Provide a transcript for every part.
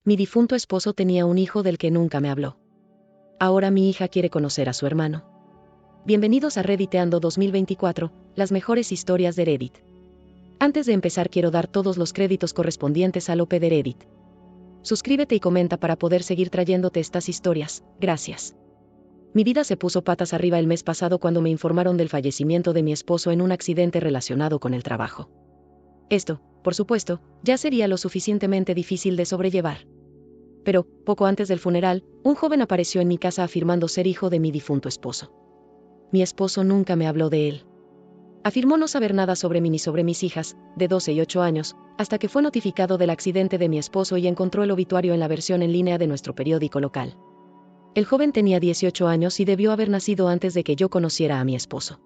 Mi difunto esposo tenía un hijo del que nunca me habló. Ahora mi hija quiere conocer a su hermano. Bienvenidos a Redditeando 2024, las mejores historias de Reddit. Antes de empezar quiero dar todos los créditos correspondientes a Lope de Reddit. Suscríbete y comenta para poder seguir trayéndote estas historias, gracias. Mi vida se puso patas arriba el mes pasado cuando me informaron del fallecimiento de mi esposo en un accidente relacionado con el trabajo. Esto, por supuesto, ya sería lo suficientemente difícil de sobrellevar. Pero, poco antes del funeral, un joven apareció en mi casa afirmando ser hijo de mi difunto esposo. Mi esposo nunca me habló de él. Afirmó no saber nada sobre mí ni sobre mis hijas, de 12 y 8 años, hasta que fue notificado del accidente de mi esposo y encontró el obituario en la versión en línea de nuestro periódico local. El joven tenía 18 años y debió haber nacido antes de que yo conociera a mi esposo.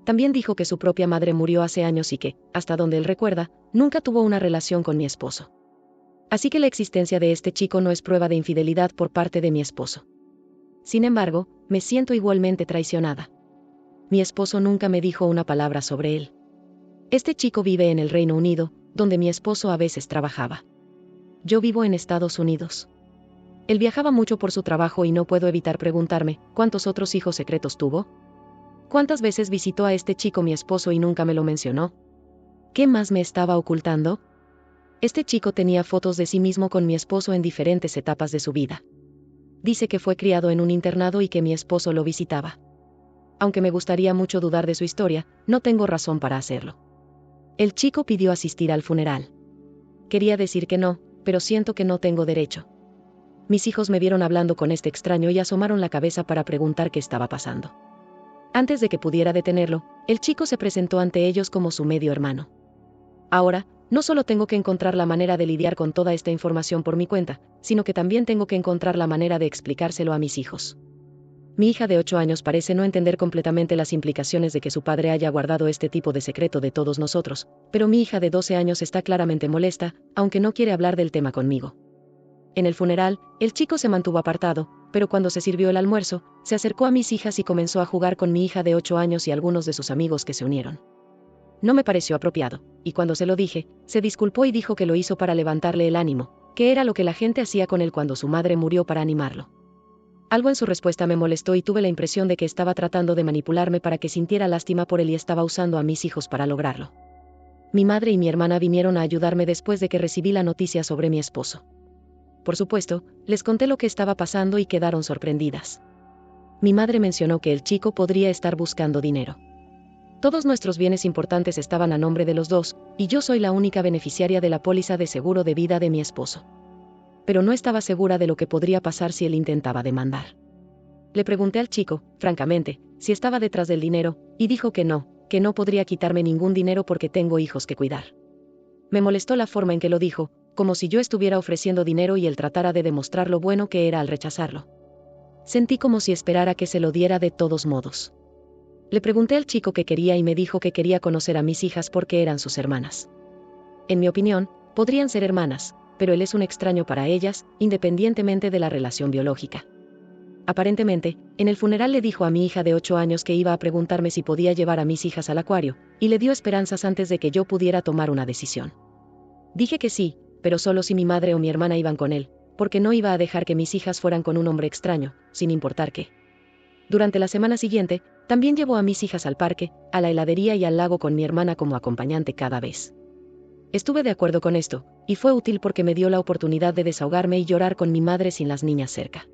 También dijo que su propia madre murió hace años y que, hasta donde él recuerda, nunca tuvo una relación con mi esposo. Así que la existencia de este chico no es prueba de infidelidad por parte de mi esposo. Sin embargo, me siento igualmente traicionada. Mi esposo nunca me dijo una palabra sobre él. Este chico vive en el Reino Unido, donde mi esposo a veces trabajaba. Yo vivo en Estados Unidos. Él viajaba mucho por su trabajo y no puedo evitar preguntarme, ¿cuántos otros hijos secretos tuvo? ¿Cuántas veces visitó a este chico mi esposo y nunca me lo mencionó? ¿Qué más me estaba ocultando? Este chico tenía fotos de sí mismo con mi esposo en diferentes etapas de su vida. Dice que fue criado en un internado y que mi esposo lo visitaba. Aunque me gustaría mucho dudar de su historia, no tengo razón para hacerlo. El chico pidió asistir al funeral. Quería decir que no, pero siento que no tengo derecho. Mis hijos me vieron hablando con este extraño y asomaron la cabeza para preguntar qué estaba pasando. Antes de que pudiera detenerlo, el chico se presentó ante ellos como su medio hermano. Ahora, no solo tengo que encontrar la manera de lidiar con toda esta información por mi cuenta, sino que también tengo que encontrar la manera de explicárselo a mis hijos. Mi hija de 8 años parece no entender completamente las implicaciones de que su padre haya guardado este tipo de secreto de todos nosotros, pero mi hija de 12 años está claramente molesta, aunque no quiere hablar del tema conmigo. En el funeral, el chico se mantuvo apartado, pero cuando se sirvió el almuerzo, se acercó a mis hijas y comenzó a jugar con mi hija de 8 años y algunos de sus amigos que se unieron. No me pareció apropiado, y cuando se lo dije, se disculpó y dijo que lo hizo para levantarle el ánimo, que era lo que la gente hacía con él cuando su madre murió para animarlo. Algo en su respuesta me molestó y tuve la impresión de que estaba tratando de manipularme para que sintiera lástima por él y estaba usando a mis hijos para lograrlo. Mi madre y mi hermana vinieron a ayudarme después de que recibí la noticia sobre mi esposo. Por supuesto, les conté lo que estaba pasando y quedaron sorprendidas. Mi madre mencionó que el chico podría estar buscando dinero. Todos nuestros bienes importantes estaban a nombre de los dos, y yo soy la única beneficiaria de la póliza de seguro de vida de mi esposo. Pero no estaba segura de lo que podría pasar si él intentaba demandar. Le pregunté al chico, francamente, si estaba detrás del dinero, y dijo que no podría quitarme ningún dinero porque tengo hijos que cuidar. Me molestó la forma en que lo dijo, como si yo estuviera ofreciendo dinero y él tratara de demostrar lo bueno que era al rechazarlo. Sentí como si esperara que se lo diera de todos modos. Le pregunté al chico qué quería y me dijo que quería conocer a mis hijas porque eran sus hermanas. En mi opinión, podrían ser hermanas, pero él es un extraño para ellas, independientemente de la relación biológica. Aparentemente, en el funeral le dijo a mi hija de 8 años que iba a preguntarme si podía llevar a mis hijas al acuario, y le dio esperanzas antes de que yo pudiera tomar una decisión. Dije que sí, pero solo si mi madre o mi hermana iban con él, porque no iba a dejar que mis hijas fueran con un hombre extraño, sin importar qué. Durante la semana siguiente, también llevó a mis hijas al parque, a la heladería y al lago con mi hermana como acompañante cada vez. Estuve de acuerdo con esto, y fue útil porque me dio la oportunidad de desahogarme y llorar con mi madre sin las niñas cerca.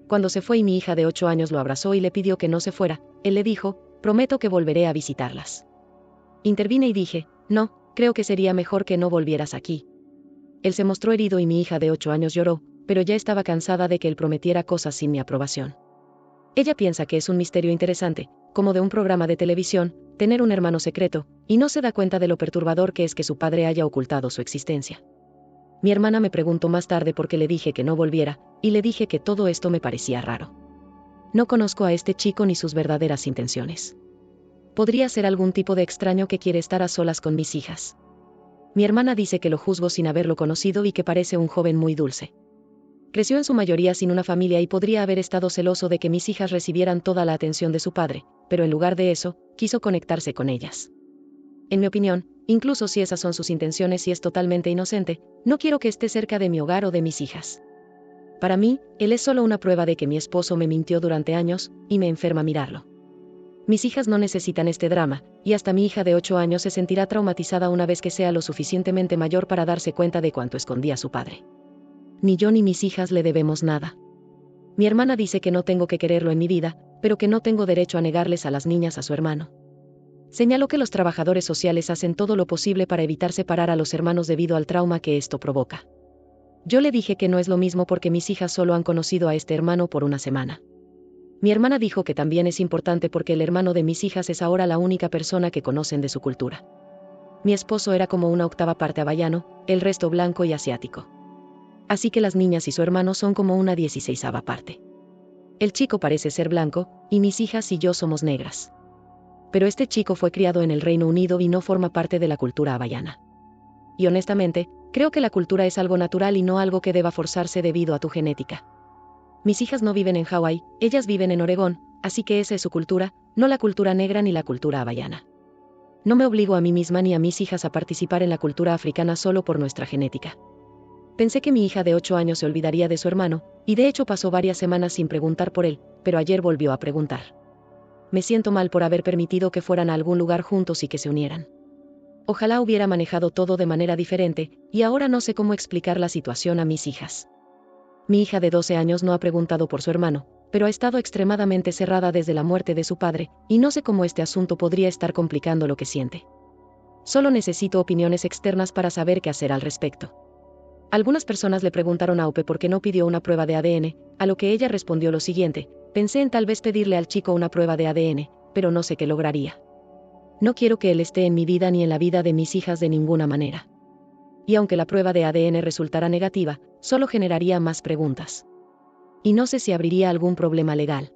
Cuando se fue y mi hija de 8 años lo abrazó y le pidió que no se fuera, él le dijo, prometo que volveré a visitarlas. Intervine y dije, no, creo que sería mejor que no volvieras aquí. Él se mostró herido y mi hija de 8 años lloró, pero ya estaba cansada de que él prometiera cosas sin mi aprobación. Ella piensa que es un misterio interesante, como de un programa de televisión, tener un hermano secreto, y no se da cuenta de lo perturbador que es que su padre haya ocultado su existencia. Mi hermana me preguntó más tarde por qué le dije que no volviera, y le dije que todo esto me parecía raro. No conozco a este chico ni sus verdaderas intenciones. Podría ser algún tipo de extraño que quiere estar a solas con mis hijas. Mi hermana dice que lo juzgo sin haberlo conocido y que parece un joven muy dulce. Creció en su mayoría sin una familia y podría haber estado celoso de que mis hijas recibieran toda la atención de su padre, pero en lugar de eso, quiso conectarse con ellas. En mi opinión, incluso si esas son sus intenciones y es totalmente inocente, no quiero que esté cerca de mi hogar o de mis hijas. Para mí, él es solo una prueba de que mi esposo me mintió durante años, y me enferma mirarlo. Mis hijas no necesitan este drama, y hasta mi hija de 8 años se sentirá traumatizada una vez que sea lo suficientemente mayor para darse cuenta de cuánto escondía su padre. Ni yo ni mis hijas le debemos nada. Mi hermana dice que no tengo que quererlo en mi vida, pero que no tengo derecho a negarles a las niñas a su hermano. Señaló que los trabajadores sociales hacen todo lo posible para evitar separar a los hermanos debido al trauma que esto provoca. Yo le dije que no es lo mismo porque mis hijas solo han conocido a este hermano por una semana. Mi hermana dijo que también es importante porque el hermano de mis hijas es ahora la única persona que conocen de su cultura. Mi esposo era como una octava parte hawaiano, el resto blanco y asiático. Así que las niñas y su hermano son como una 16ª parte. El chico parece ser blanco, y mis hijas y yo somos negras. Pero este chico fue criado en el Reino Unido y no forma parte de la cultura hawaiana. Y honestamente, creo que la cultura es algo natural y no algo que deba forzarse debido a tu genética. Mis hijas no viven en Hawái, ellas viven en Oregón, así que esa es su cultura, no la cultura negra ni la cultura hawaiana. No me obligo a mí misma ni a mis hijas a participar en la cultura africana solo por nuestra genética. Pensé que mi hija de 8 años se olvidaría de su hermano, y de hecho pasó varias semanas sin preguntar por él, pero ayer volvió a preguntar. Me siento mal por haber permitido que fueran a algún lugar juntos y que se unieran. Ojalá hubiera manejado todo de manera diferente, y ahora no sé cómo explicar la situación a mis hijas. Mi hija de 12 años no ha preguntado por su hermano, pero ha estado extremadamente cerrada desde la muerte de su padre, y no sé cómo este asunto podría estar complicando lo que siente. Solo necesito opiniones externas para saber qué hacer al respecto. Algunas personas le preguntaron a Ope por qué no pidió una prueba de ADN, a lo que ella respondió lo siguiente: pensé en tal vez pedirle al chico una prueba de ADN, pero no sé qué lograría. No quiero que él esté en mi vida ni en la vida de mis hijas de ninguna manera. Y aunque la prueba de ADN resultara negativa, solo generaría más preguntas. Y no sé si abriría algún problema legal.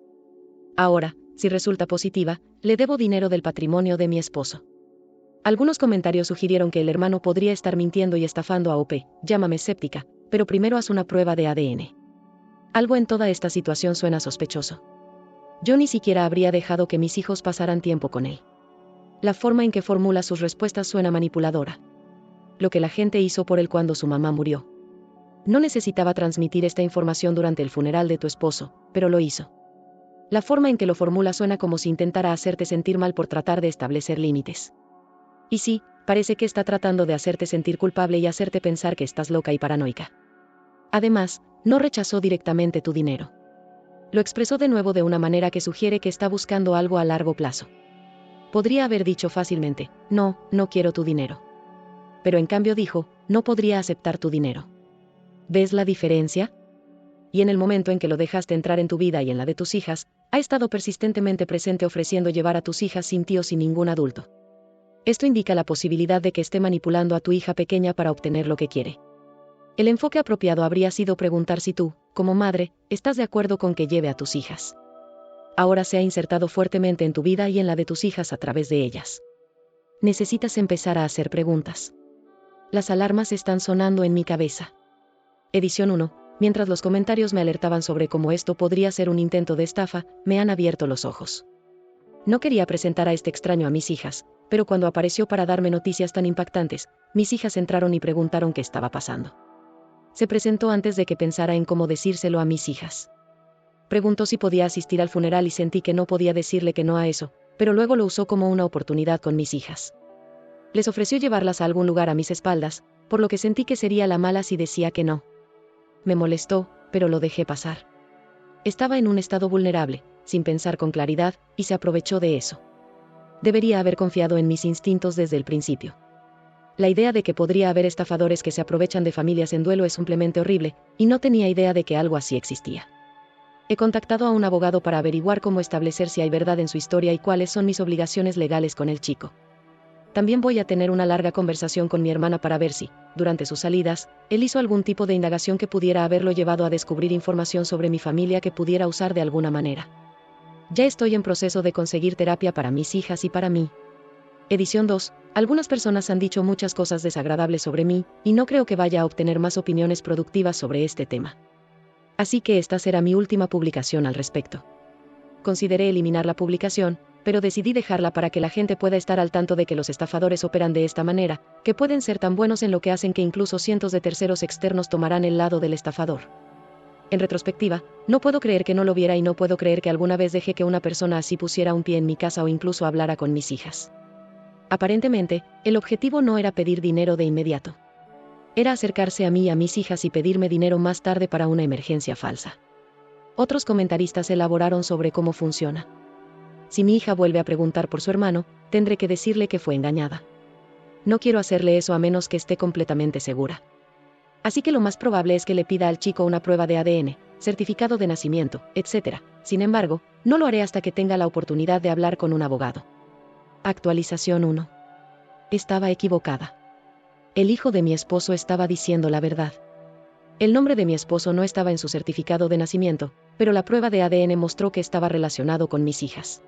Ahora, si resulta positiva, le debo dinero del patrimonio de mi esposo. Algunos comentarios sugirieron que el hermano podría estar mintiendo y estafando a Ope, llámame escéptica, pero primero haz una prueba de ADN. Algo en toda esta situación suena sospechoso. Yo ni siquiera habría dejado que mis hijos pasaran tiempo con él. La forma en que formula sus respuestas suena manipuladora. Lo que la gente hizo por él cuando su mamá murió. No necesitaba transmitir esta información durante el funeral de tu esposo, pero lo hizo. La forma en que lo formula suena como si intentara hacerte sentir mal por tratar de establecer límites. Y sí, parece que está tratando de hacerte sentir culpable y hacerte pensar que estás loca y paranoica. Además, no rechazó directamente tu dinero. Lo expresó de nuevo de una manera que sugiere que está buscando algo a largo plazo. Podría haber dicho fácilmente: no, no quiero tu dinero. Pero en cambio dijo: no podría aceptar tu dinero. ¿Ves la diferencia? Y en el momento en que lo dejaste entrar en tu vida y en la de tus hijas, ha estado persistentemente presente ofreciendo llevar a tus hijas sin ti o sin ningún adulto. Esto indica la posibilidad de que esté manipulando a tu hija pequeña para obtener lo que quiere. El enfoque apropiado habría sido preguntar si tú, como madre, estás de acuerdo con que lleve a tus hijas. Ahora se ha insertado fuertemente en tu vida y en la de tus hijas a través de ellas. Necesitas empezar a hacer preguntas. Las alarmas están sonando en mi cabeza. Edición 1. Mientras los comentarios me alertaban sobre cómo esto podría ser un intento de estafa, me han abierto los ojos. No quería presentar a este extraño a mis hijas, pero cuando apareció para darme noticias tan impactantes, mis hijas entraron y preguntaron qué estaba pasando. Se presentó antes de que pensara en cómo decírselo a mis hijas. Preguntó si podía asistir al funeral y sentí que no podía decirle que no a eso, pero luego lo usó como una oportunidad con mis hijas. Les ofreció llevarlas a algún lugar a mis espaldas, por lo que sentí que sería la mala si decía que no. Me molestó, pero lo dejé pasar. Estaba en un estado vulnerable, sin pensar con claridad, y se aprovechó de eso. Debería haber confiado en mis instintos desde el principio. La idea de que podría haber estafadores que se aprovechan de familias en duelo es simplemente horrible, y no tenía idea de que algo así existía. He contactado a un abogado para averiguar cómo establecer si hay verdad en su historia y cuáles son mis obligaciones legales con el chico. También voy a tener una larga conversación con mi hermana para ver si, durante sus salidas, él hizo algún tipo de indagación que pudiera haberlo llevado a descubrir información sobre mi familia que pudiera usar de alguna manera. Ya estoy en proceso de conseguir terapia para mis hijas y para mí. Edición 2. Algunas personas han dicho muchas cosas desagradables sobre mí, y no creo que vaya a obtener más opiniones productivas sobre este tema. Así que esta será mi última publicación al respecto. Consideré eliminar la publicación, pero decidí dejarla para que la gente pueda estar al tanto de que los estafadores operan de esta manera, que pueden ser tan buenos en lo que hacen que incluso cientos de terceros externos tomarán el lado del estafador. En retrospectiva, no puedo creer que no lo viera y no puedo creer que alguna vez dejé que una persona así pusiera un pie en mi casa o incluso hablara con mis hijas. Aparentemente, el objetivo no era pedir dinero de inmediato. Era acercarse a mí y a mis hijas y pedirme dinero más tarde para una emergencia falsa. Otros comentaristas elaboraron sobre cómo funciona. Si mi hija vuelve a preguntar por su hermano, tendré que decirle que fue engañada. No quiero hacerle eso a menos que esté completamente segura. Así que lo más probable es que le pida al chico una prueba de ADN, certificado de nacimiento, etc. Sin embargo, no lo haré hasta que tenga la oportunidad de hablar con un abogado. Actualización 1. Estaba equivocada. El hijo de mi esposo estaba diciendo la verdad. El nombre de mi esposo no estaba en su certificado de nacimiento, pero la prueba de ADN mostró que estaba relacionado con mis hijas.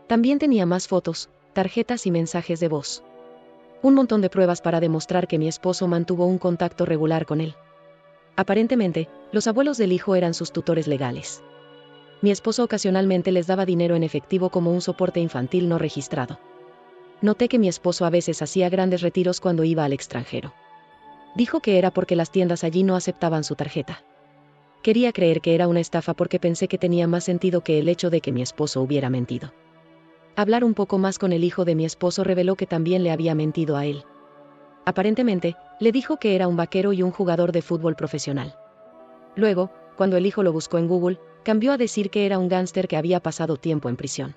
También tenía más fotos, tarjetas y mensajes de voz. Un montón de pruebas para demostrar que mi esposo mantuvo un contacto regular con él. Aparentemente, los abuelos del hijo eran sus tutores legales. Mi esposo ocasionalmente les daba dinero en efectivo como un soporte infantil no registrado. Noté que mi esposo a veces hacía grandes retiros cuando iba al extranjero. Dijo que era porque las tiendas allí no aceptaban su tarjeta. Quería creer que era una estafa porque pensé que tenía más sentido que el hecho de que mi esposo hubiera mentido. Hablar un poco más con el hijo de mi esposo reveló que también le había mentido a él. Aparentemente, le dijo que era un vaquero y un jugador de fútbol profesional. Luego, cuando el hijo lo buscó en Google, cambió a decir que era un gángster que había pasado tiempo en prisión.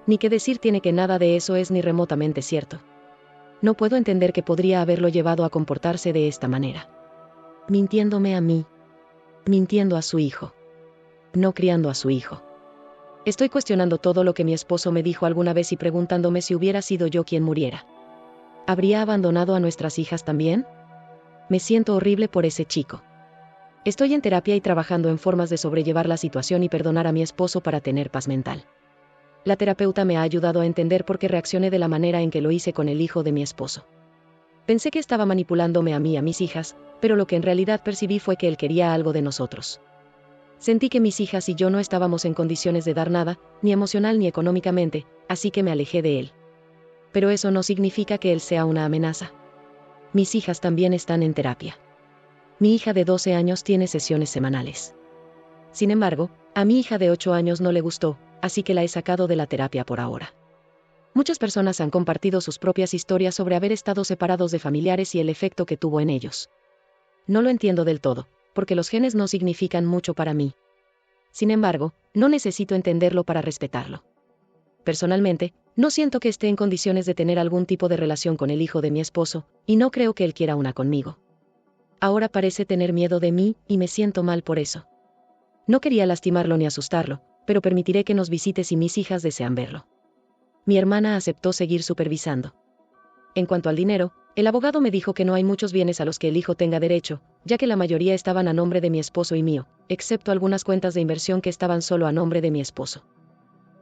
Ni que decir tiene que nada de eso es ni remotamente cierto. No puedo entender que podría haberlo llevado a comportarse de esta manera. Mintiéndome a mí. Mintiendo a su hijo. No criando a su hijo. Estoy cuestionando todo lo que mi esposo me dijo alguna vez y preguntándome si hubiera sido yo quien muriera. ¿Habría abandonado a nuestras hijas también? Me siento horrible por ese chico. Estoy en terapia y trabajando en formas de sobrellevar la situación y perdonar a mi esposo para tener paz mental. La terapeuta me ha ayudado a entender por qué reaccioné de la manera en que lo hice con el hijo de mi esposo. Pensé que estaba manipulándome a mí y a mis hijas, pero lo que en realidad percibí fue que él quería algo de nosotros. Sentí que mis hijas y yo no estábamos en condiciones de dar nada, ni emocional ni económicamente, así que me alejé de él. Pero eso no significa que él sea una amenaza. Mis hijas también están en terapia. Mi hija de 12 años tiene sesiones semanales. Sin embargo, a mi hija de 8 años no le gustó, así que la he sacado de la terapia por ahora. Muchas personas han compartido sus propias historias sobre haber estado separados de familiares y el efecto que tuvo en ellos. No lo entiendo del todo, porque los genes no significan mucho para mí. Sin embargo, no necesito entenderlo para respetarlo. Personalmente, no siento que esté en condiciones de tener algún tipo de relación con el hijo de mi esposo, y no creo que él quiera una conmigo. Ahora parece tener miedo de mí, y me siento mal por eso. No quería lastimarlo ni asustarlo, pero permitiré que nos visite si mis hijas desean verlo. Mi hermana aceptó seguir supervisando. En cuanto al dinero, el abogado me dijo que no hay muchos bienes a los que el hijo tenga derecho, ya que la mayoría estaban a nombre de mi esposo y mío, excepto algunas cuentas de inversión que estaban solo a nombre de mi esposo.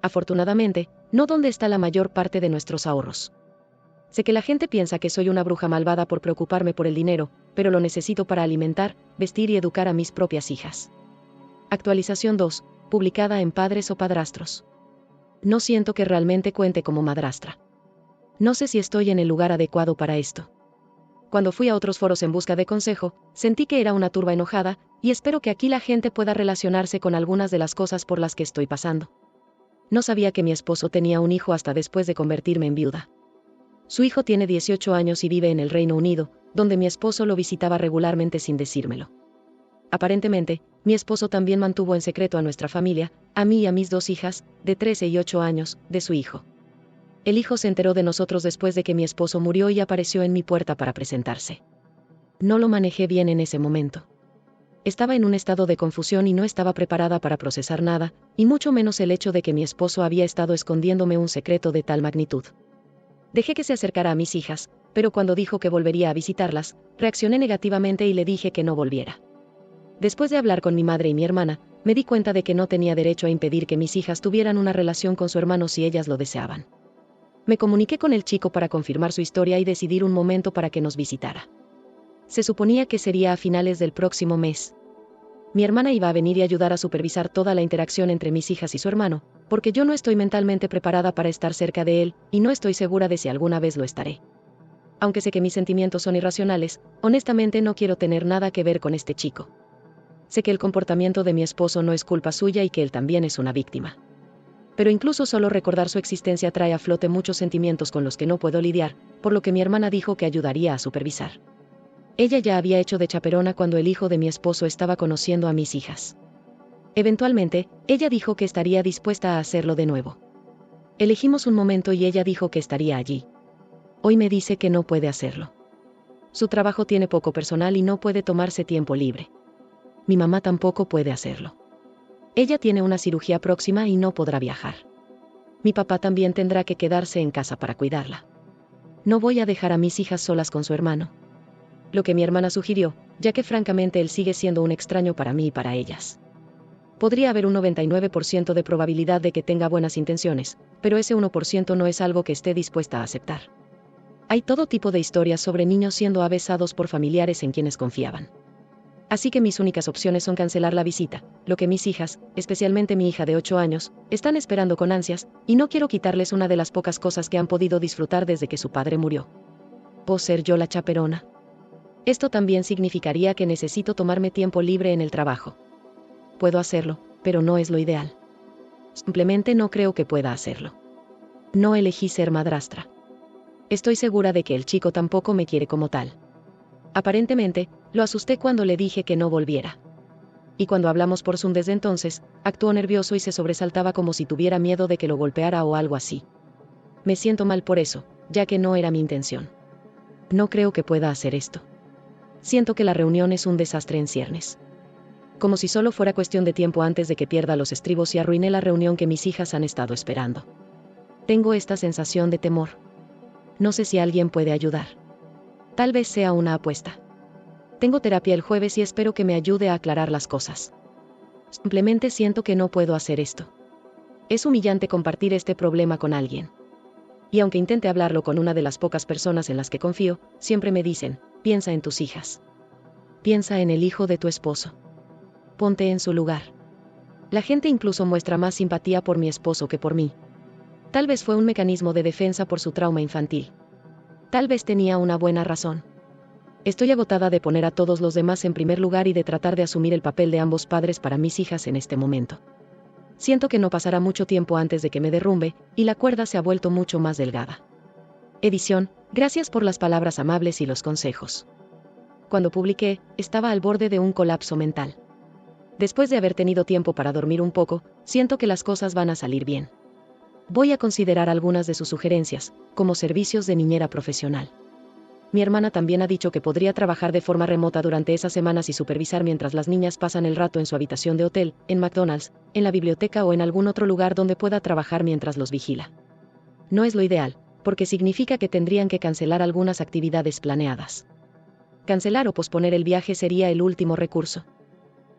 Afortunadamente, no donde está la mayor parte de nuestros ahorros. Sé que la gente piensa que soy una bruja malvada por preocuparme por el dinero, pero lo necesito para alimentar, vestir y educar a mis propias hijas. Actualización 2, publicada en Padres o Padrastros. No siento que realmente cuente como madrastra. No sé si estoy en el lugar adecuado para esto. Cuando fui a otros foros en busca de consejo, sentí que era una turba enojada, y espero que aquí la gente pueda relacionarse con algunas de las cosas por las que estoy pasando. No sabía que mi esposo tenía un hijo hasta después de convertirme en viuda. Su hijo tiene 18 años y vive en el Reino Unido, donde mi esposo lo visitaba regularmente sin decírmelo. Aparentemente, mi esposo también mantuvo en secreto a nuestra familia, a mí y a mis 2 hijas, de 13 y 8 años, de su hijo. El hijo se enteró de nosotros después de que mi esposo murió y apareció en mi puerta para presentarse. No lo manejé bien en ese momento. Estaba en un estado de confusión y no estaba preparada para procesar nada, y mucho menos el hecho de que mi esposo había estado escondiéndome un secreto de tal magnitud. Dejé que se acercara a mis hijas, pero cuando dijo que volvería a visitarlas, reaccioné negativamente y le dije que no volviera. Después de hablar con mi madre y mi hermana, me di cuenta de que no tenía derecho a impedir que mis hijas tuvieran una relación con su hermano si ellas lo deseaban. Me comuniqué con el chico para confirmar su historia y decidir un momento para que nos visitara. Se suponía que sería a finales del próximo mes. Mi hermana iba a venir y ayudar a supervisar toda la interacción entre mis hijas y su hermano, porque yo no estoy mentalmente preparada para estar cerca de él, y no estoy segura de si alguna vez lo estaré. Aunque sé que mis sentimientos son irracionales, honestamente no quiero tener nada que ver con este chico. Sé que el comportamiento de mi esposo no es culpa suya y que él también es una víctima. Pero incluso solo recordar su existencia trae a flote muchos sentimientos con los que no puedo lidiar, por lo que mi hermana dijo que ayudaría a supervisar. Ella ya había hecho de chaperona cuando el hijo de mi esposo estaba conociendo a mis hijas. Eventualmente, ella dijo que estaría dispuesta a hacerlo de nuevo. Elegimos un momento y ella dijo que estaría allí. Hoy me dice que no puede hacerlo. Su trabajo tiene poco personal y no puede tomarse tiempo libre. Mi mamá tampoco puede hacerlo. Ella tiene una cirugía próxima y no podrá viajar. Mi papá también tendrá que quedarse en casa para cuidarla. No voy a dejar a mis hijas solas con su hermano. Lo que mi hermana sugirió, ya que francamente él sigue siendo un extraño para mí y para ellas. Podría haber un 99% de probabilidad de que tenga buenas intenciones, pero ese 1% no es algo que esté dispuesta a aceptar. Hay todo tipo de historias sobre niños siendo avesados por familiares en quienes confiaban. Así que mis únicas opciones son cancelar la visita, lo que mis hijas, especialmente mi hija de 8 años, están esperando con ansias, y no quiero quitarles una de las pocas cosas que han podido disfrutar desde que su padre murió. ¿Puedo ser yo la chaperona? Esto también significaría que necesito tomarme tiempo libre en el trabajo. Puedo hacerlo, pero no es lo ideal. Simplemente no creo que pueda hacerlo. No elegí ser madrastra. Estoy segura de que el chico tampoco me quiere como tal. Aparentemente, lo asusté cuando le dije que no volviera. Y cuando hablamos por Zoom desde entonces, actuó nervioso y se sobresaltaba como si tuviera miedo de que lo golpeara o algo así. Me siento mal por eso, ya que no era mi intención. No creo que pueda hacer esto. Siento que la reunión es un desastre en ciernes. Como si solo fuera cuestión de tiempo antes de que pierda los estribos y arruine la reunión que mis hijas han estado esperando. Tengo esta sensación de temor. No sé si alguien puede ayudar. Tal vez sea una apuesta. Tengo terapia el jueves y espero que me ayude a aclarar las cosas. Simplemente siento que no puedo hacer esto. Es humillante compartir este problema con alguien. Y aunque intente hablarlo con una de las pocas personas en las que confío, siempre me dicen, piensa en tus hijas. Piensa en el hijo de tu esposo. Ponte en su lugar. La gente incluso muestra más simpatía por mi esposo que por mí. Tal vez fue un mecanismo de defensa por su trauma infantil. Tal vez tenía una buena razón. Estoy agotada de poner a todos los demás en primer lugar y de tratar de asumir el papel de ambos padres para mis hijas en este momento. Siento que no pasará mucho tiempo antes de que me derrumbe, y la cuerda se ha vuelto mucho más delgada. Edición, gracias por las palabras amables y los consejos. Cuando publiqué, estaba al borde de un colapso mental. Después de haber tenido tiempo para dormir un poco, siento que las cosas van a salir bien. Voy a considerar algunas de sus sugerencias, como servicios de niñera profesional. Mi hermana también ha dicho que podría trabajar de forma remota durante esas semanas y supervisar mientras las niñas pasan el rato en su habitación de hotel, en McDonald's, en la biblioteca o en algún otro lugar donde pueda trabajar mientras los vigila. No es lo ideal, porque significa que tendrían que cancelar algunas actividades planeadas. Cancelar o posponer el viaje sería el último recurso.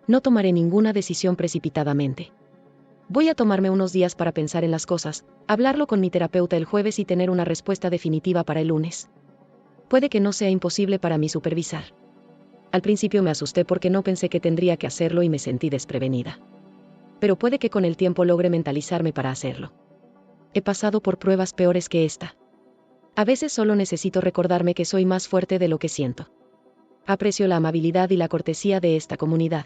No tomaré ninguna decisión precipitadamente. Voy a tomarme unos días para pensar en las cosas, hablarlo con mi terapeuta el jueves y tener una respuesta definitiva para el lunes. Puede que no sea imposible para mí supervisar. Al principio me asusté porque no pensé que tendría que hacerlo y me sentí desprevenida. Pero puede que con el tiempo logre mentalizarme para hacerlo. He pasado por pruebas peores que esta. A veces solo necesito recordarme que soy más fuerte de lo que siento. Aprecio la amabilidad y la cortesía de esta comunidad.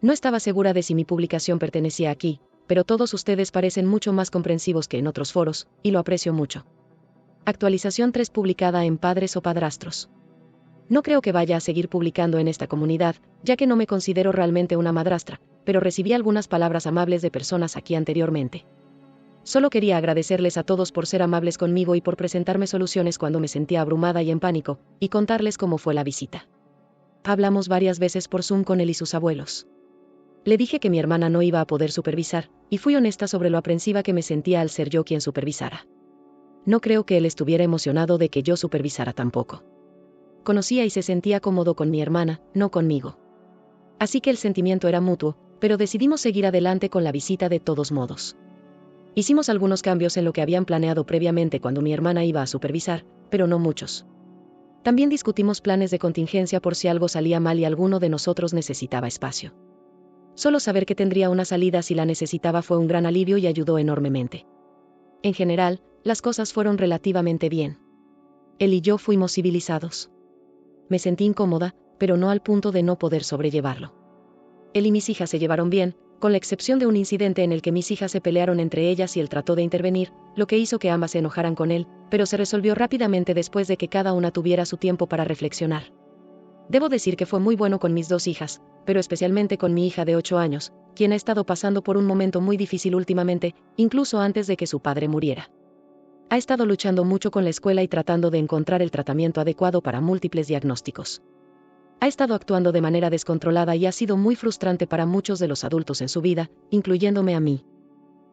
No estaba segura de si mi publicación pertenecía aquí, pero todos ustedes parecen mucho más comprensivos que en otros foros, y lo aprecio mucho. Actualización 3 publicada en Padres o Padrastros. No creo que vaya a seguir publicando en esta comunidad, ya que no me considero realmente una madrastra, pero recibí algunas palabras amables de personas aquí anteriormente. Solo quería agradecerles a todos por ser amables conmigo y por presentarme soluciones cuando me sentía abrumada y en pánico, y contarles cómo fue la visita. Hablamos varias veces por Zoom con él y sus abuelos. Le dije que mi hermana no iba a poder supervisar, y fui honesta sobre lo aprensiva que me sentía al ser yo quien supervisara. No creo que él estuviera emocionado de que yo supervisara tampoco. Conocía y se sentía cómodo con mi hermana, no conmigo. Así que el sentimiento era mutuo, pero decidimos seguir adelante con la visita de todos modos. Hicimos algunos cambios en lo que habían planeado previamente cuando mi hermana iba a supervisar, pero no muchos. También discutimos planes de contingencia por si algo salía mal y alguno de nosotros necesitaba espacio. Solo saber que tendría una salida si la necesitaba fue un gran alivio y ayudó enormemente. En general, las cosas fueron relativamente bien. Él y yo fuimos civilizados. Me sentí incómoda, pero no al punto de no poder sobrellevarlo. Él y mis hijas se llevaron bien, con la excepción de un incidente en el que mis hijas se pelearon entre ellas y él trató de intervenir, lo que hizo que ambas se enojaran con él, pero se resolvió rápidamente después de que cada una tuviera su tiempo para reflexionar. Debo decir que fue muy bueno con mis dos hijas, pero especialmente con mi hija de 8 años, quien ha estado pasando por un momento muy difícil últimamente, incluso antes de que su padre muriera. Ha estado luchando mucho con la escuela y tratando de encontrar el tratamiento adecuado para múltiples diagnósticos. Ha estado actuando de manera descontrolada y ha sido muy frustrante para muchos de los adultos en su vida, incluyéndome a mí.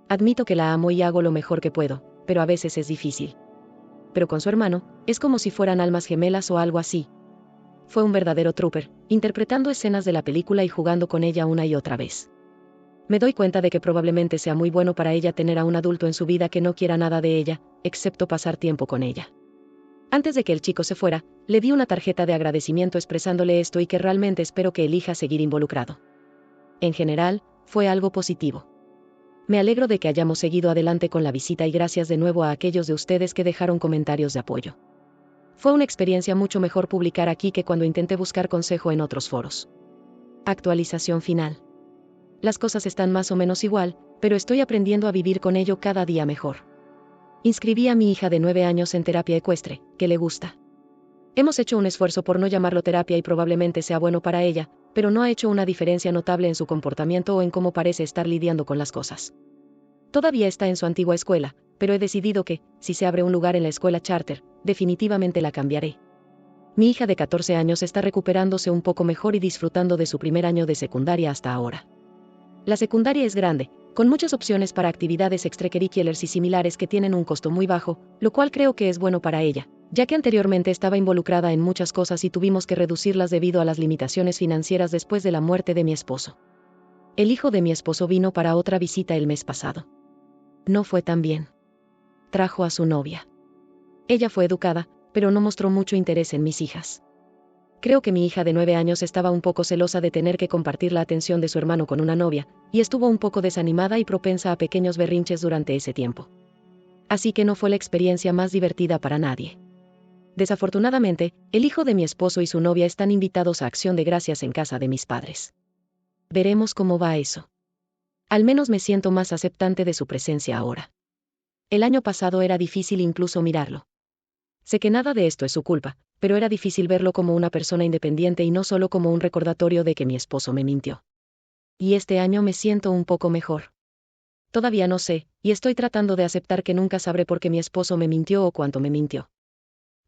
Admito que la amo y hago lo mejor que puedo, pero a veces es difícil. Pero con su hermano, es como si fueran almas gemelas o algo así. Fue un verdadero trooper, interpretando escenas de la película y jugando con ella una y otra vez. Me doy cuenta de que probablemente sea muy bueno para ella tener a un adulto en su vida que no quiera nada de ella, excepto pasar tiempo con ella. Antes de que el chico se fuera, le di una tarjeta de agradecimiento expresándole esto y que realmente espero que elija seguir involucrado. En general, fue algo positivo. Me alegro de que hayamos seguido adelante con la visita y gracias de nuevo a aquellos de ustedes que dejaron comentarios de apoyo. Fue una experiencia mucho mejor publicar aquí que cuando intenté buscar consejo en otros foros. Actualización final. Las cosas están más o menos igual, pero estoy aprendiendo a vivir con ello cada día mejor. Inscribí a mi hija de 9 años en terapia ecuestre, que le gusta. Hemos hecho un esfuerzo por no llamarlo terapia y probablemente sea bueno para ella, pero no ha hecho una diferencia notable en su comportamiento o en cómo parece estar lidiando con las cosas. Todavía está en su antigua escuela, pero he decidido que, si se abre un lugar en la escuela charter, definitivamente la cambiaré. Mi hija de 14 años está recuperándose un poco mejor y disfrutando de su primer año de secundaria hasta ahora. La secundaria es grande, con muchas opciones para actividades extracurriculares y similares que tienen un costo muy bajo, lo cual creo que es bueno para ella, ya que anteriormente estaba involucrada en muchas cosas y tuvimos que reducirlas debido a las limitaciones financieras después de la muerte de mi esposo. El hijo de mi esposo vino para otra visita el mes pasado. No fue tan bien. Trajo a su novia. Ella fue educada, pero no mostró mucho interés en mis hijas. Creo que mi hija de 9 años estaba un poco celosa de tener que compartir la atención de su hermano con una novia, y estuvo un poco desanimada y propensa a pequeños berrinches durante ese tiempo. Así que no fue la experiencia más divertida para nadie. Desafortunadamente, el hijo de mi esposo y su novia están invitados a Acción de Gracias en casa de mis padres. Veremos cómo va eso. Al menos me siento más aceptante de su presencia ahora. El año pasado era difícil incluso mirarlo. Sé que nada de esto es su culpa, pero era difícil verlo como una persona independiente y no solo como un recordatorio de que mi esposo me mintió. Y este año me siento un poco mejor. Todavía no sé, y estoy tratando de aceptar que nunca sabré por qué mi esposo me mintió o cuánto me mintió.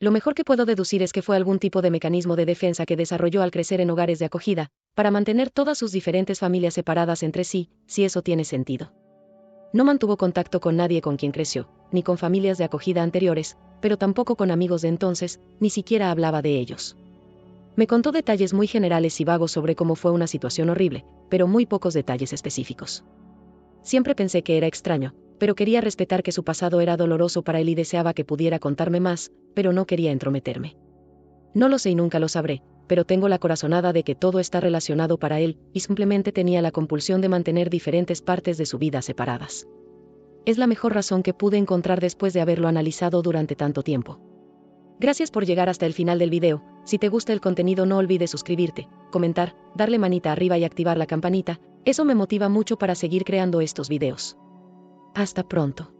Lo mejor que puedo deducir es que fue algún tipo de mecanismo de defensa que desarrolló al crecer en hogares de acogida, para mantener todas sus diferentes familias separadas entre sí, si eso tiene sentido. No mantuvo contacto con nadie con quien creció, ni con familias de acogida anteriores, pero tampoco con amigos de entonces, ni siquiera hablaba de ellos. Me contó detalles muy generales y vagos sobre cómo fue una situación horrible, pero muy pocos detalles específicos. Siempre pensé que era extraño, pero quería respetar que su pasado era doloroso para él y deseaba que pudiera contarme más, pero no quería entrometerme. No lo sé y nunca lo sabré, pero tengo la corazonada de que todo está relacionado para él, y simplemente tenía la compulsión de mantener diferentes partes de su vida separadas. Es la mejor razón que pude encontrar después de haberlo analizado durante tanto tiempo. Gracias por llegar hasta el final del video. Si te gusta el contenido no olvides suscribirte, comentar, darle manita arriba y activar la campanita, eso me motiva mucho para seguir creando estos videos. Hasta pronto.